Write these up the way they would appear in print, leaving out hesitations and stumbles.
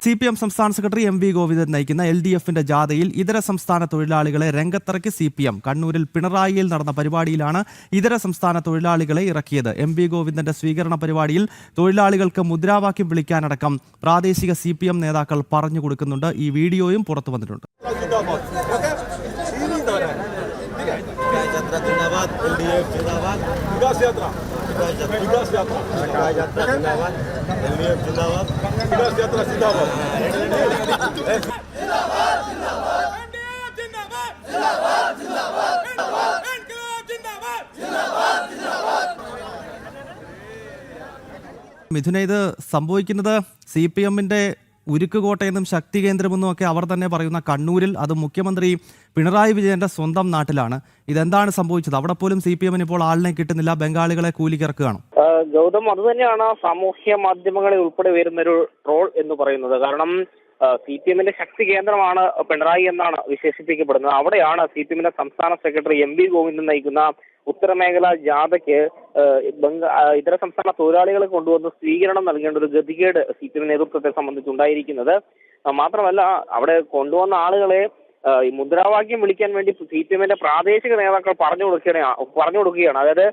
CPM സംസ്ഥാന secretary MV Govindan നയിക്കുന്ന LDFന്റെ ജാഥയിൽ ഇതര സംസ്ഥാന തൊഴിലാളികളെ രംഗത്തിറക്കി CPM. കണ്ണൂരിൽ പിണറായിയിൽ നടന്ന പരിപാടിയിലാണ് ഇതര സംസ്ഥാന തൊഴിലാളികളെ ഇറക്കിയത്. MV ഗോവിന്ദന്റെ സ്വീകരണ പരിപാടിയിൽ തൊഴിലാളികൾക്ക് മുദ്രാവാക്യം വിളിക്കാനടക്കം പ്രാദേശിക CPM നേതാക്കൾ പറഞ്ഞു കൊടുക്കുന്നുണ്ട്. ഈ വീഡിയോയും പുറത്തു വന്നിട്ടുണ്ട്. മിഥുന, ഇത് സംഭവിക്കുന്നത് CPMന്റെ ഉരുക്കുകോട്ടയെന്നും ശക്തി കേന്ദ്രമെന്നും ഒക്കെ അവർ തന്നെ പറയുന്ന കണ്ണൂരിൽ, അത് മുഖ്യമന്ത്രി പിണറായി വിജയന്റെ സ്വന്തം നാട്ടിലാണ്. ഇതെന്താണ് സംഭവിച്ചത്? അവിടെ പോലും CPM ഇപ്പോൾ ആളിനെ കിട്ടുന്നില്ല, ബംഗാളികളെ കൂലിക്കിറക്കുകയാണ്. ഗൗതം, അത് തന്നെയാണ് സാമൂഹ്യ മാധ്യമങ്ങളിൽ ഉൾപ്പെടെ വരുന്നൊരു ട്രോൾ എന്ന് പറയുന്നത്. കാരണം CPMന്റെ ശക്തി കേന്ദ്രമാണ് പിണറായി എന്നാണ് വിശേഷിപ്പിക്കപ്പെടുന്നത്. അവിടെയാണ് CPMന്റെ സംസ്ഥാന സെക്രട്ടറി MV ഗോവിന്ദൻ നയിക്കുന്ന ഉത്തരമേഖലാ ജാഥയ്ക്ക് ഇതര സംസ്ഥാന തൊഴിലാളികളെ കൊണ്ടുവന്ന് സ്വീകരണം നൽകേണ്ട ഒരു ഗതികേട് CPM നേതൃത്വത്തെ സംബന്ധിച്ചുണ്ടായിരിക്കുന്നത്. മാത്രമല്ല, അവിടെ കൊണ്ടുവന്ന ആളുകളെ മുദ്രാവാക്യം വിളിക്കാൻ വേണ്ടി CPMന്റെ പ്രാദേശിക നേതാക്കൾ പറഞ്ഞു കൊടുക്കുകയാണ്. അതായത്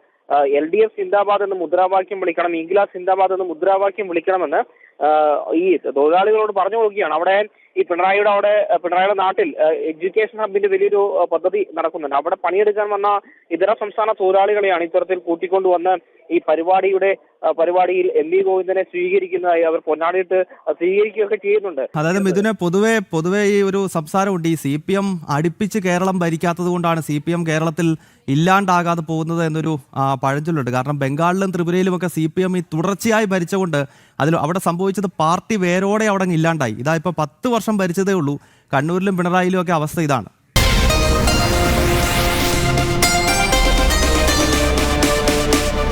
LDF സിന്ദാബാദ് എന്ന് മുദ്രാവാക്യം വിളിക്കണം, ഇൻക്ലാബ് സിന്ദാബാദ് എന്ന് മുദ്രാവാക്യം വിളിക്കണമെന്ന് ഈ തൊഴിലാളികളോട് പറഞ്ഞു കൊടുക്കുകയാണ്. അവിടെ ഈ പിണറായിയുടെ നാട്ടിൽ എഡ്യൂക്കേഷൻ ഹബിന്റെ വലിയൊരു പദ്ധതി നടക്കുന്നുണ്ട്. അവിടെ പണിയെടുക്കാൻ വന്ന ഇതര സംസ്ഥാന തൊഴിലാളികളെയാണ് ഇത്തരത്തിൽ കൂട്ടിക്കൊണ്ടുവന്ന് ഈ പരിപാടിയിൽ MV ഗോവിന്ദനെ സ്വീകരിക്കുന്നതായി അവർ പൊന്നാടിയിട്ട് സ്വീകരിക്കുകയൊക്കെ ചെയ്യുന്നുണ്ട്. അതായത് മിഥുനെ, പൊതുവെ ഈ ഒരു സംസാരമുണ്ട്, ഈ CPM അടുപ്പിച്ച് കേരളം ഭരിക്കാത്തത് കൊണ്ടാണ് CPM കേരളത്തിൽ ഇല്ലാണ്ടാകാതെ പോകുന്നത് എന്നൊരു പഴഞ്ചൊല്ലുണ്ട്. കാരണം ബംഗാളിലും ത്രിപുരയിലും ഒക്കെ CPM ഈ തുടർച്ചയായി ഭരിച്ചുകൊണ്ട് അവിടെ സംഭവിച്ചത് പാർട്ടി വേരോടെ അവിടെ ഇല്ലാണ്ടായി. ഇതാ ഇപ്പോൾ 10 വർഷം ഭരിച്ചതേ ഉള്ളൂ. കണ്ണൂരിലും പിണറായിലും ഒക്കെ അവസ്ഥ ഇതാണ്.